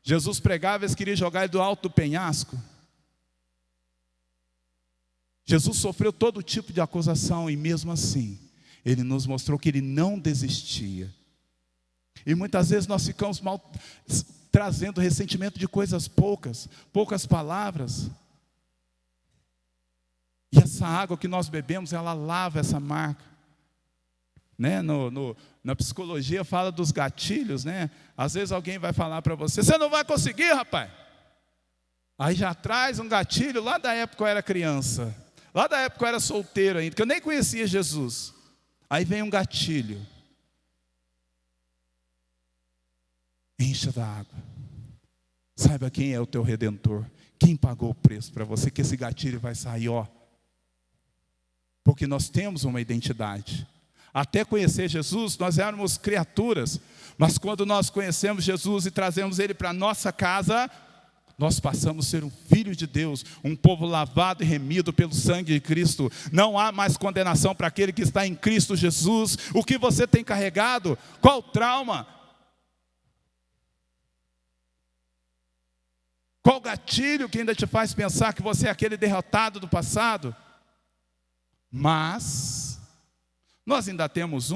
Jesus pregava, eles queriam jogar ele do alto do penhasco. Jesus sofreu todo tipo de acusação e mesmo assim, ele nos mostrou que ele não desistia. E muitas vezes nós ficamos trazendo ressentimento de coisas poucas palavras. E essa água que nós bebemos, ela lava essa marca. Né? Na psicologia fala dos gatilhos, né? Às vezes alguém vai falar para você, você não vai conseguir, rapaz. Aí já traz um gatilho lá da época que eu era criança, lá da época que eu era solteiro ainda, que eu nem conhecia Jesus. Aí vem um gatilho. Encha da água. Saiba quem é o teu Redentor, quem pagou o preço para você, que esse gatilho vai sair, ó. Porque nós temos uma identidade. Até conhecer Jesus, nós éramos criaturas, mas quando nós conhecemos Jesus e trazemos Ele para a nossa casa, nós passamos a ser um filho de Deus, um povo lavado e remido pelo sangue de Cristo. Não há mais condenação para aquele que está em Cristo Jesus. O que você tem carregado? Qual trauma? Qual gatilho que ainda te faz pensar que você é aquele derrotado do passado? Mas nós ainda temos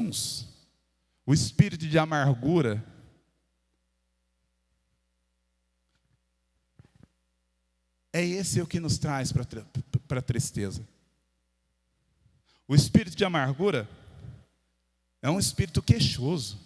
o espírito de amargura. É esse o que nos traz para a tristeza. O espírito de amargura é um espírito queixoso.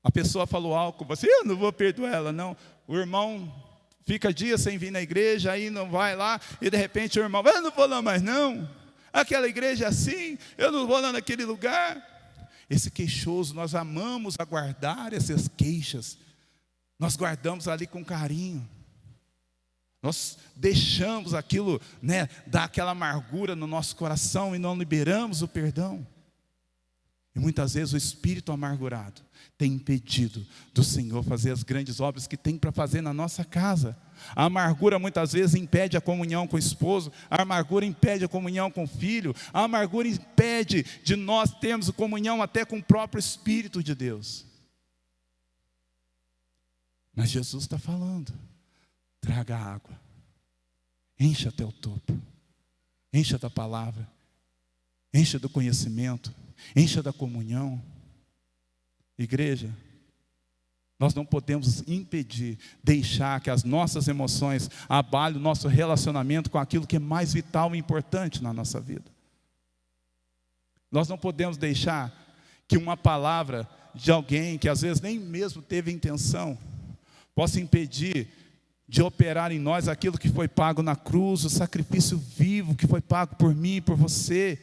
A pessoa falou algo com você, eu não vou perdoar ela, não. O irmão fica dias sem vir na igreja, aí não vai lá, e de repente o irmão, eu não vou lá mais não. Aquela igreja é assim, eu não vou lá naquele lugar. Esse queixoso, nós amamos aguardar essas queixas. Nós guardamos ali com carinho. Nós deixamos aquilo, né, dar aquela amargura no nosso coração e não liberamos o perdão. E muitas vezes o espírito amargurado tem impedido do Senhor fazer as grandes obras que tem para fazer na nossa casa. A amargura muitas vezes impede a comunhão com o esposo, a amargura impede a comunhão com o filho, a amargura impede de nós termos comunhão até com o próprio Espírito de Deus. Mas Jesus está falando, traga água, encha até o topo, encha da palavra, encha do conhecimento, encha da comunhão. Igreja, nós não podemos impedir, deixar que as nossas emoções abalem o nosso relacionamento com aquilo que é mais vital e importante na nossa vida. Nós não podemos deixar que uma palavra de alguém que às vezes nem mesmo teve intenção, possa impedir de operar em nós aquilo que foi pago na cruz, o sacrifício vivo que foi pago por mim e por você,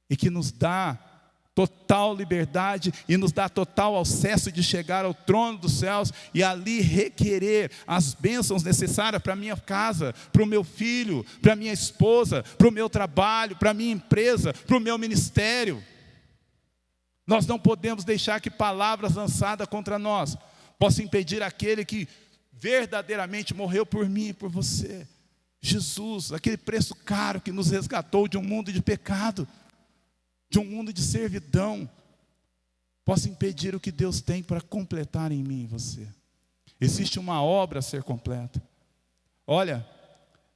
e que nos dá total liberdade e nos dá total acesso de chegar ao trono dos céus e ali requerer as bênçãos necessárias para a minha casa, para o meu filho, para a minha esposa, para o meu trabalho, para a minha empresa, para o meu ministério. Nós não podemos deixar que palavras lançadas contra nós possam impedir aquele que verdadeiramente morreu por mim e por você. Jesus, aquele preço caro que nos resgatou de um mundo de pecado, de um mundo de servidão, possa impedir o que Deus tem para completar em mim e você. Existe uma obra a ser completa. Olha,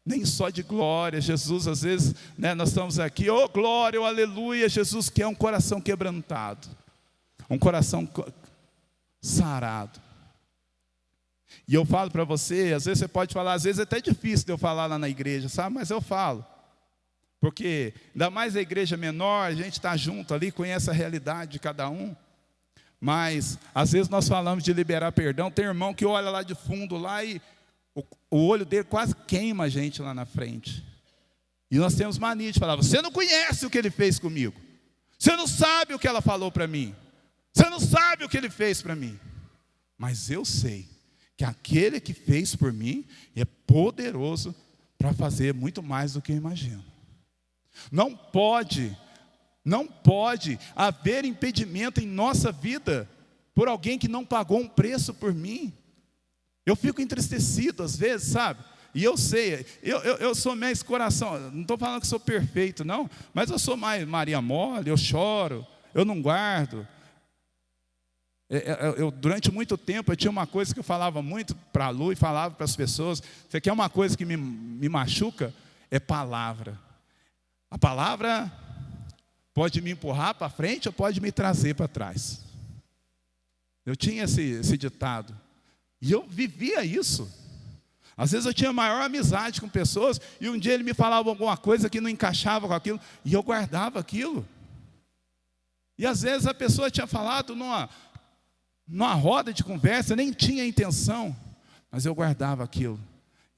nem só de glória, Jesus às vezes, né, nós estamos aqui, oh glória, oh aleluia, Jesus quer um coração quebrantado, um coração sarado. E eu falo para você, às vezes você pode falar, às vezes é até difícil de eu falar lá na igreja, sabe? Mas eu falo. Porque ainda mais a igreja menor, a gente está junto ali, conhece a realidade de cada um. Mas, às vezes nós falamos de liberar perdão, tem irmão que olha lá de fundo, lá e o olho dele quase queima a gente lá na frente. E nós temos mania de falar, você não conhece o que ele fez comigo. Você não sabe o que ela falou para mim. Você não sabe o que ele fez para mim. Mas eu sei que aquele que fez por mim é poderoso para fazer muito mais do que eu imagino. Não pode haver impedimento em nossa vida por alguém que não pagou um preço por mim. Eu fico entristecido às vezes, sabe? E eu sei, eu sou meio esse coração, não estou falando que sou perfeito não, mas eu sou mais Maria mole, eu choro, eu não guardo. Durante muito tempo eu tinha uma coisa que eu falava muito para a Lu e falava para as pessoas, você quer uma coisa que me machuca? É palavra. A palavra pode me empurrar para frente ou pode me trazer para trás. Eu tinha esse ditado. E eu vivia isso. Às vezes eu tinha maior amizade com pessoas e um dia ele me falava alguma coisa que não encaixava com aquilo e eu guardava aquilo. E às vezes a pessoa tinha falado numa roda de conversa, nem tinha intenção, mas eu guardava aquilo.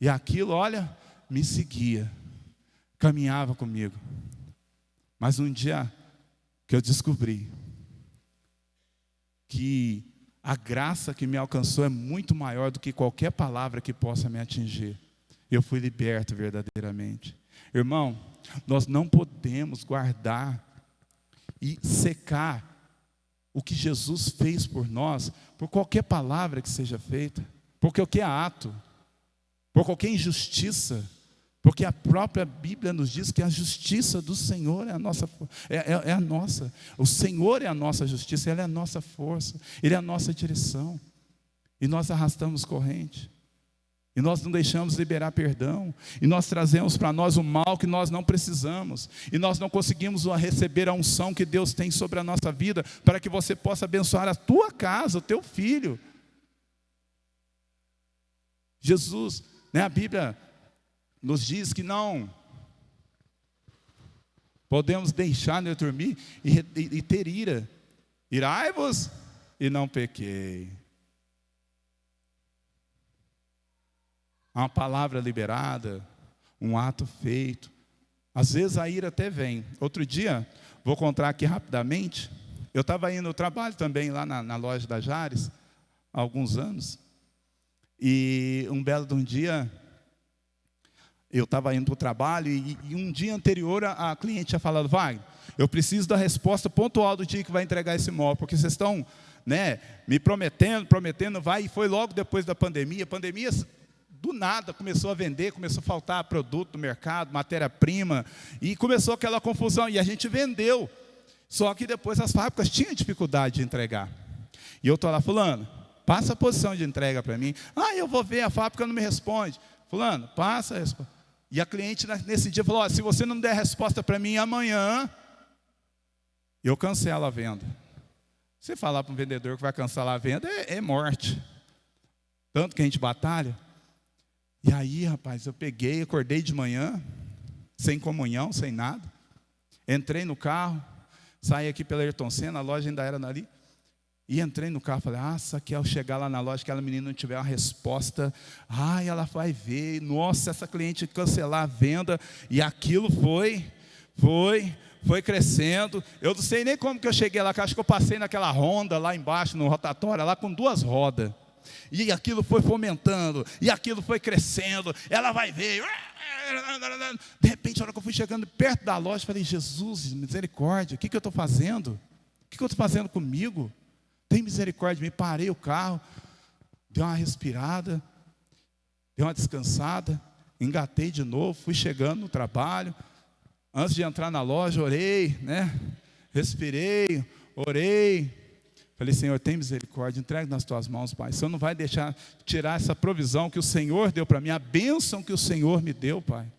E aquilo, olha, me seguia, caminhava comigo. Mas um dia que eu descobri que a graça que me alcançou é muito maior do que qualquer palavra que possa me atingir, eu fui liberto verdadeiramente. Irmão, nós não podemos guardar e secar o que Jesus fez por nós, por qualquer palavra que seja feita, por qualquer ato, por qualquer injustiça, porque a própria Bíblia nos diz que a justiça do Senhor é a nossa, a nossa. O Senhor é a nossa justiça, Ele é a nossa força, Ele é a nossa direção. E nós arrastamos corrente, e nós não deixamos liberar perdão, e nós trazemos para nós o mal que nós não precisamos, e nós não conseguimos receber a unção que Deus tem sobre a nossa vida, para que você possa abençoar a tua casa, o teu filho. Jesus, a Bíblia nos diz que não podemos deixar de dormir e ter ira. Irai-vos e não pequei. Uma palavra liberada, um ato feito. Às vezes a ira até vem. Outro dia, vou contar aqui rapidamente, eu estava indo no trabalho também lá na loja da Jares, há alguns anos, e um belo de um dia, eu estava indo para o trabalho e um dia anterior a cliente tinha falado, Wagner, eu preciso da resposta pontual do dia que vai entregar esse imóvel, porque vocês estão me prometendo, vai, e foi logo depois da pandemia. A pandemia, do nada, começou a vender, começou a faltar produto no mercado, matéria-prima, e começou aquela confusão, e a gente vendeu. Só que depois as fábricas tinham dificuldade de entregar. E eu estou lá, fulano, passa a posição de entrega para mim. Eu vou ver, a fábrica não me responde. Fulano, passa a resposta. E a cliente nesse dia falou, se você não der resposta para mim amanhã, eu cancelo a venda. Você falar para um vendedor que vai cancelar a venda, é morte. Tanto que a gente batalha. E aí, rapaz, eu peguei, acordei de manhã, sem comunhão, sem nada. Entrei no carro, saí aqui pela Ayrton Senna, a loja ainda era ali. E entrei no carro, falei, se ao chegar lá na loja, aquela menina não tiver uma resposta, ela vai ver, nossa, essa cliente cancelar a venda, e aquilo foi crescendo. Eu não sei nem como que eu cheguei lá, que acho que eu passei naquela Honda lá embaixo, no rotatório, lá com 2 rodas, e aquilo foi fomentando, e aquilo foi crescendo, ela vai ver. De repente, na hora que eu fui chegando perto da loja, falei, Jesus, misericórdia, o que eu estou fazendo? O que eu estou fazendo comigo? Tem misericórdia de mim. Parei o carro, dei uma respirada, dei uma descansada, engatei de novo, fui chegando no trabalho. Antes de entrar na loja, orei, respirei, orei. Falei, Senhor, tem misericórdia, entregue nas tuas mãos, Pai. O Senhor não vai deixar tirar essa provisão que o Senhor deu para mim, a bênção que o Senhor me deu, Pai.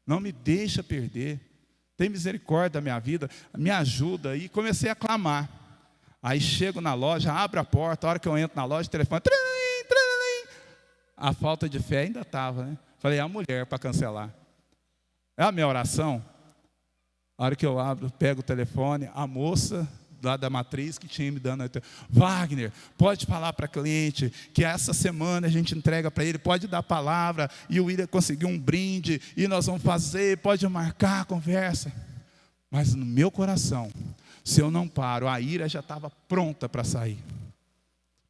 Não me deixa perder. Tem misericórdia da minha vida, me ajuda. E comecei a clamar. Aí chego na loja, abro a porta, a hora que eu entro na loja, o telefone, a falta de fé ainda estava, Falei, a mulher para cancelar. É a minha oração. A hora que eu abro, pego o telefone, a moça lá da matriz que tinha me dando, Wagner, pode falar para cliente que essa semana a gente entrega para ele, pode dar palavra, e o William conseguiu um brinde, e nós vamos fazer, pode marcar a conversa. Mas no meu coração, se eu não paro, a ira já estava pronta para sair,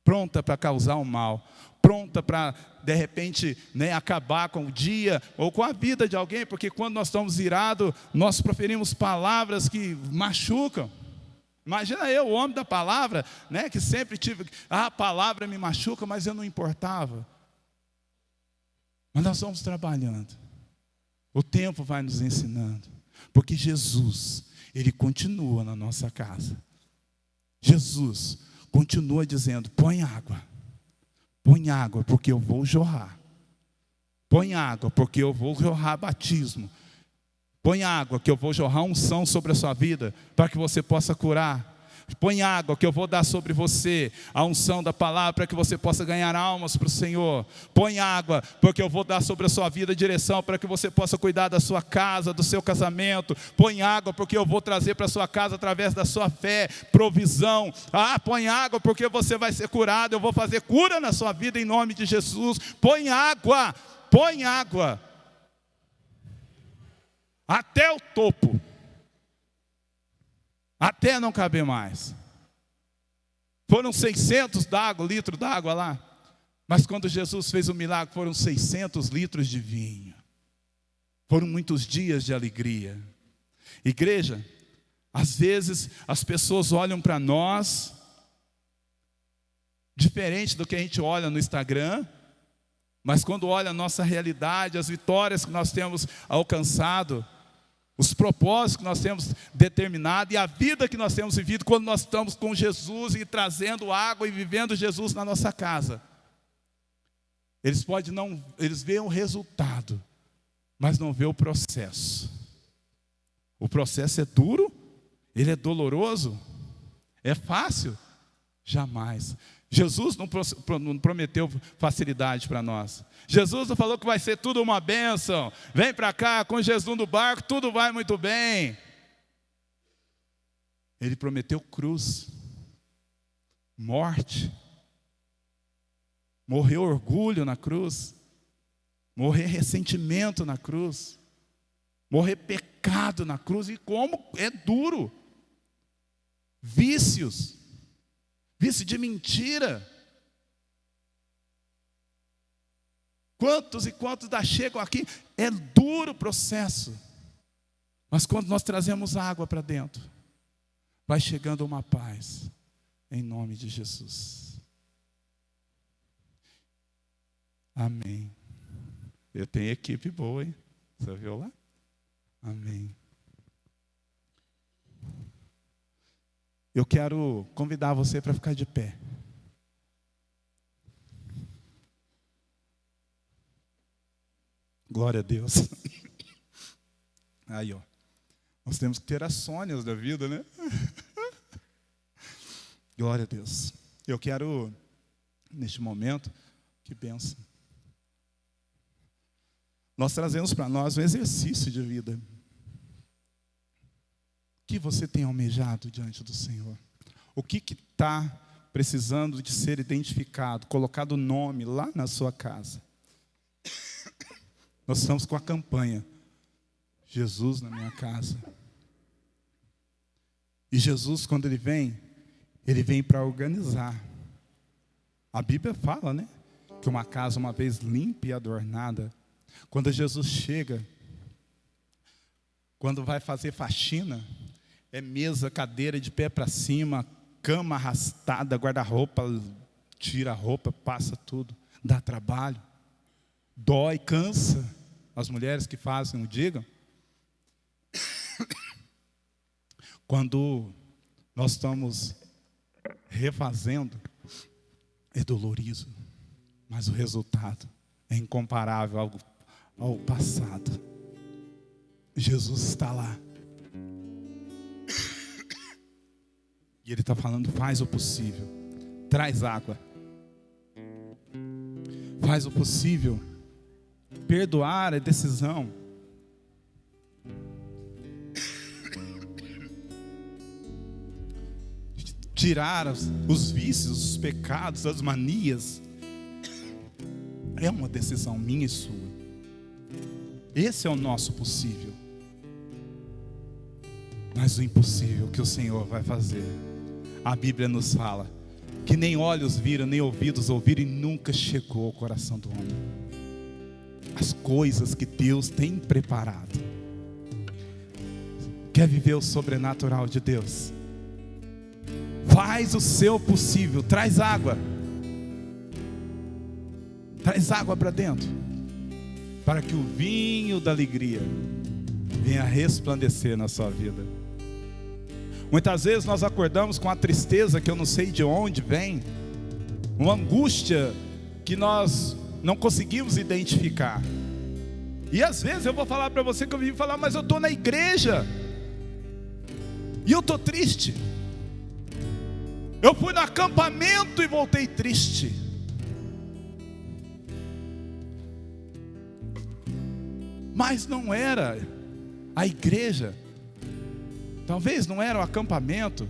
pronta para causar o mal, pronta para, de repente, acabar com o dia ou com a vida de alguém, porque quando nós estamos irados, nós proferimos palavras que machucam. Imagina eu, o homem da palavra, que sempre tive, a palavra me machuca, mas eu não importava. Mas nós vamos trabalhando, o tempo vai nos ensinando, porque Jesus, Ele continua na nossa casa. Jesus continua dizendo, põe água, porque eu vou jorrar. Põe água, porque eu vou jorrar batismo. Põe água, que eu vou jorrar unção sobre a sua vida, para que você possa curar. Põe água, que eu vou dar sobre você a unção da palavra, para que você possa ganhar almas para o Senhor. Põe água, porque eu vou dar sobre a sua vida direção, para que você possa cuidar da sua casa, do seu casamento. Põe água, porque eu vou trazer para a sua casa, através da sua fé, provisão. Põe água, porque você vai ser curado, eu vou fazer cura na sua vida, em nome de Jesus. Põe água, até o topo, até não caber mais. Foram 600 litros d'água lá, mas quando Jesus fez o milagre, foram 600 litros de vinho. Foram muitos dias de alegria. Igreja, às vezes as pessoas olham para nós diferente do que a gente olha no Instagram, mas quando olha a nossa realidade, as vitórias que nós temos alcançado, os propósitos que nós temos determinado e a vida que nós temos vivido quando nós estamos com Jesus e trazendo água e vivendo Jesus na nossa casa. Eles veem o resultado, mas não vê o processo. O processo é duro, ele é doloroso, é fácil? Jamais. Jesus não prometeu facilidade para nós. Jesus não falou que vai ser tudo uma bênção. Vem para cá, com Jesus no barco, tudo vai muito bem. Ele prometeu cruz, morte, morrer orgulho na cruz, morrer ressentimento na cruz, morrer pecado na cruz. E como é duro. Vício de mentira. Quantos e quantos chegam aqui, é duro o processo. Mas quando nós trazemos água para dentro, vai chegando uma paz, em nome de Jesus. Amém. Eu tenho equipe boa, hein? Você viu lá? Amém. Eu quero convidar você para ficar de pé. Glória a Deus. Aí, ó. Nós temos que ter as Sônias da vida, né? Glória a Deus. Eu quero, neste momento, que bênção. Nós trazemos para nós um exercício de vida. O que você tem almejado diante do Senhor? O que está precisando de ser identificado, colocado nome lá na sua casa? Nós estamos com a campanha Jesus na minha casa. E Jesus, quando Ele vem para organizar. A Bíblia fala, né? Que uma casa uma vez limpa e adornada. Quando Jesus chega, quando vai fazer faxina, é mesa, cadeira de pé para cima, cama arrastada, guarda-roupa, tira a roupa, passa tudo. Dá trabalho, dói, cansa. As mulheres que fazem o digam. Quando nós estamos refazendo, é dolorido, mas o resultado é incomparável ao passado. Jesus está lá. E Ele está falando, faz o possível. Traz água. Faz o possível. Perdoar é decisão. tirar os vícios, os pecados, as manias, é uma decisão minha e sua. Esse é o nosso possível. Mas o impossível que o Senhor vai fazer, a Bíblia nos fala que nem olhos viram, nem ouvidos ouviram, e nunca chegou ao coração do homem as coisas que Deus tem preparado. Quer viver o sobrenatural de Deus? Faz o seu possível. Traz água. Traz água para dentro, para que o vinho da alegria venha resplandecer na sua vida. Muitas vezes nós acordamos com a tristeza que eu não sei de onde vem, uma angústia que nós não conseguimos identificar. E às vezes eu vou falar para você que eu vim falar, mas eu estou na igreja e eu estou triste. Eu fui no acampamento e voltei triste. Mas não era a igreja, talvez não era o acampamento,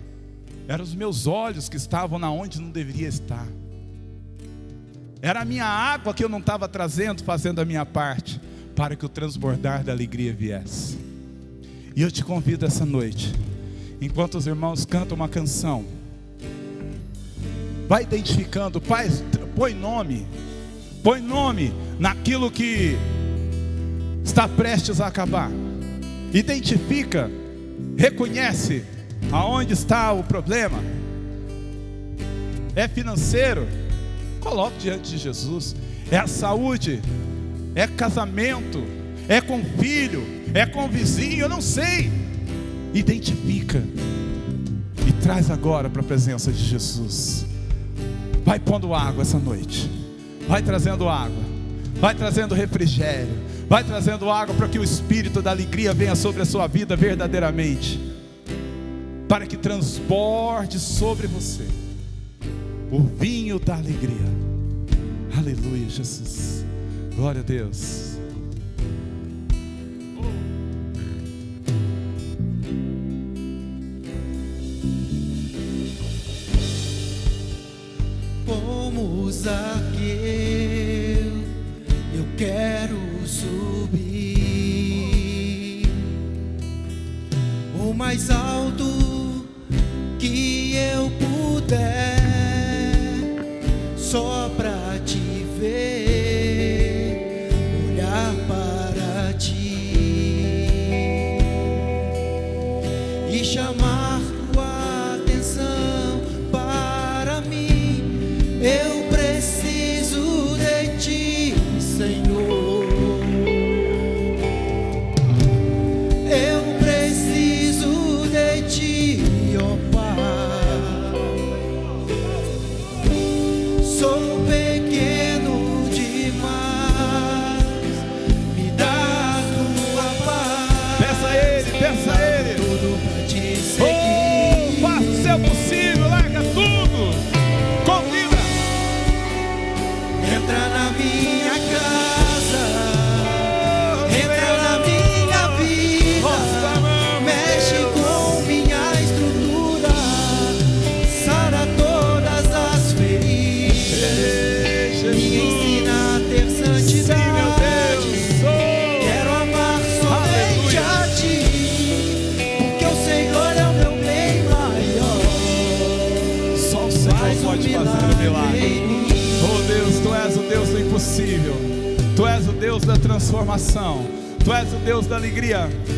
eram os meus olhos que estavam na onde não deveria estar. Era a minha água que eu não estava trazendo, fazendo a minha parte, para que o transbordar da alegria viesse. E eu te convido essa noite, enquanto os irmãos cantam uma canção, vai identificando, pai, põe nome naquilo que está prestes a acabar. Identifica, reconhece aonde está o problema. É financeiro? Coloque diante de Jesus. É a saúde? É casamento? É com filho? É com vizinho? Eu não sei. Identifica e traz agora para a presença de Jesus. Vai pondo água essa noite. Vai trazendo água. Vai trazendo refrigério. Vai trazendo água para que o Espírito da alegria venha sobre a sua vida verdadeiramente, para que transborde sobre você o vinho da alegria. Aleluia, Jesus. Glória a Deus. Como Zaqueu, eu quero subir o mais alto que eu puder, só pra te ver, olhar para ti e chamar tua atenção para mim. Eu preciso de ti, Senhor. Eu preciso de ti, ó Pai. Sou pequeno demais, me dá tua paz. Peça a Ele, peça a Ele. Tudo pra te Oh, seguir. faça o seu possível, larga tudo. Convida. Entra na minha casa, entra na minha vida, mexe com minha estrutura, sara todas as feridas, me ensina a ter santidade. Quero amar somente a ti, porque o Senhor é o meu bem maior. Só o Senhor pode fazer o milagre. Oh Deus, Tu és o Deus do impossível. Tu és o Deus da transformação. Tu és o Deus da alegria.